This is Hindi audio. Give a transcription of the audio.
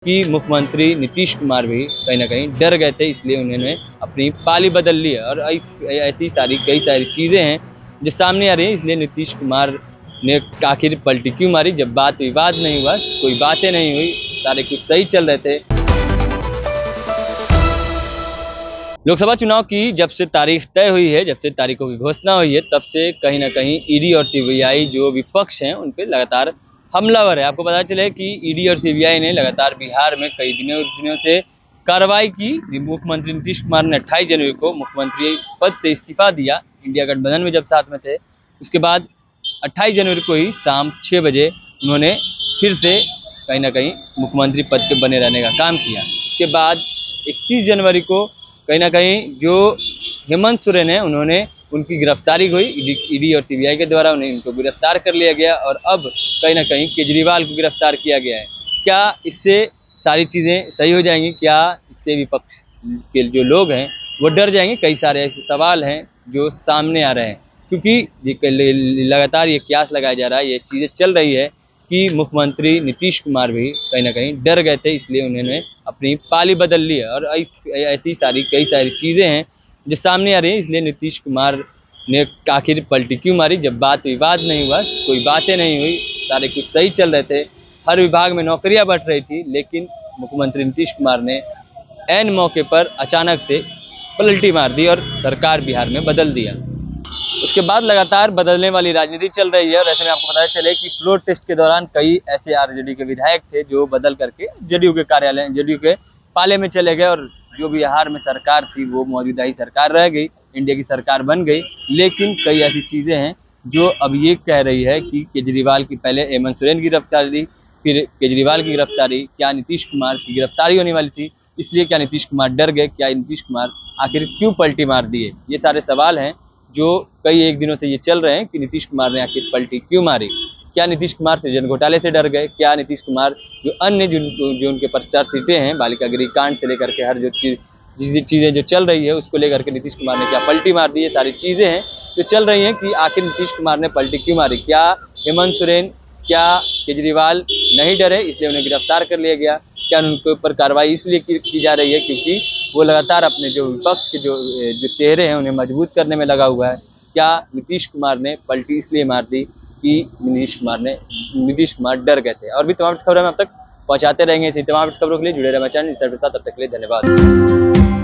कि मुख्यमंत्री नीतीश कुमार भी कहीं न कहीं डर गए थे, इसलिए उन्होंने अपनी पाली बदल ली है। और ऐसी कई सारी चीज़ें हैं जो सामने आ रही हैं, इसलिए नीतीश कुमार ने आखिर पलटी क्यों मारी। जब बात विवाद नहीं हुआ, कोई बातें नहीं हुई, सारे कुछ सही चल रहे थे। लोकसभा चुनाव की जब से तारीख तय हुई है, जब से तारीखों की घोषणा हुई है, तब से कहीं न कहीं ईडी और सीबीआई जो विपक्ष हैं, उन पे लगातार हमलावर है। आपको पता चले कि ईडी और सीबीआई ने लगातार बिहार में कई दिनों से कार्रवाई की। मुख्यमंत्री नीतीश कुमार ने 28 जनवरी को मुख्यमंत्री पद से इस्तीफा दिया, इंडिया गठबंधन में जब साथ में थे। उसके बाद 28 जनवरी को ही शाम 6 बजे उन्होंने फिर से कहीं न कहीं मुख्यमंत्री पद पे बने रहने का काम किया। उसके बाद 31 जनवरी को कहीं न कहीं जो हेमंत सोरेन है, उन्होंने उनकी गिरफ्तारी हुई ईडी और सीबीआई के द्वारा, उनको गिरफ्तार कर लिया गया। और अब कहीं न कहीं केजरीवाल को गिरफ्तार किया गया है। क्या इससे सारी चीज़ें सही हो जाएंगी? क्या इससे विपक्ष के जो लोग हैं वो डर जाएंगे? कई सारे ऐसे सवाल हैं जो सामने आ रहे हैं, क्योंकि लगातार ये कयास लगाया जा रहा है, ये चीज़ें चल रही है कि मुख्यमंत्री नीतीश कुमार भी कहीं न कहीं डर गए थे, इसलिए उन्होंने अपनी पाली बदल ली है। और ऐसी कई सारी चीज़ें हैं जो सामने आ रही हैं, इसलिए नीतीश कुमार ने आखिर पलटी क्यों मारी। जब बात विवाद नहीं हुआ, कोई बातें नहीं हुई, सारे कुछ सही चल रहे थे, हर विभाग में नौकरियां बढ़ रही थी, लेकिन मुख्यमंत्री नीतीश कुमार ने ऐन मौके पर अचानक से पलटी मार दी और सरकार बिहार में बदल दिया। उसके बाद लगातार बदलने वाली राजनीति चल रही है। और ऐसे में आपको पता चले कि फ्लोर टेस्ट के दौरान कई ऐसे आरजेडी के विधायक थे जो बदल करके जेडीयू के कार्यालय, जेडीयू के पाले में चले गए। और जो बिहार में सरकार थी वो मौजूदा ही सरकार रह गई, इंडिया की सरकार बन गई। लेकिन कई ऐसी चीज़ें हैं जो अब ये कह रही है कि केजरीवाल की पहले हेमंत सोरेन की गिरफ्तारी, फिर केजरीवाल की गिरफ्तारी, क्या नीतीश कुमार की गिरफ्तारी होने वाली थी, इसलिए क्या नीतीश कुमार डर गए? क्या नीतीश कुमार आखिर क्यों पलटी मार दिए? ये सारे सवाल हैं जो कई एक दिनों से ये चल रहे हैं कि नीतीश कुमार ने आखिर पलटी क्यों मारी। क्या नीतीश कुमार सृजन घोटाले से डर गए? क्या नीतीश कुमार जो अन्य जो उनके पर चार्जशीटें हैं, बालिका गृह कांड से लेकर के हर जो चीज़ें जो चल रही है उसको लेकर के नीतीश कुमार ने क्या पलटी मार दी? ये सारी चीज़ें हैं जो चल रही हैं कि आखिर नीतीश कुमार ने पलटी क्यों मारी। क्या हेमंत सोरेन, क्या केजरीवाल नहीं डरे इसलिए उन्हें गिरफ्तार कर लिया गया? क्या उनके ऊपर कार्रवाई इसलिए की जा रही है क्योंकि वो लगातार अपने जो विपक्ष के जो चेहरे हैं उन्हें मजबूत करने में लगा हुआ है? क्या नीतीश कुमार ने पलटी इसलिए मार दी कि नीतीश कुमार डर गए थे? और भी तमाम खबरें हम अब तक पहुंचाते रहेंगे। इसी तमाम खबरों के लिए जुड़े रहे हमारे चैनल। तब तक के लिए धन्यवाद।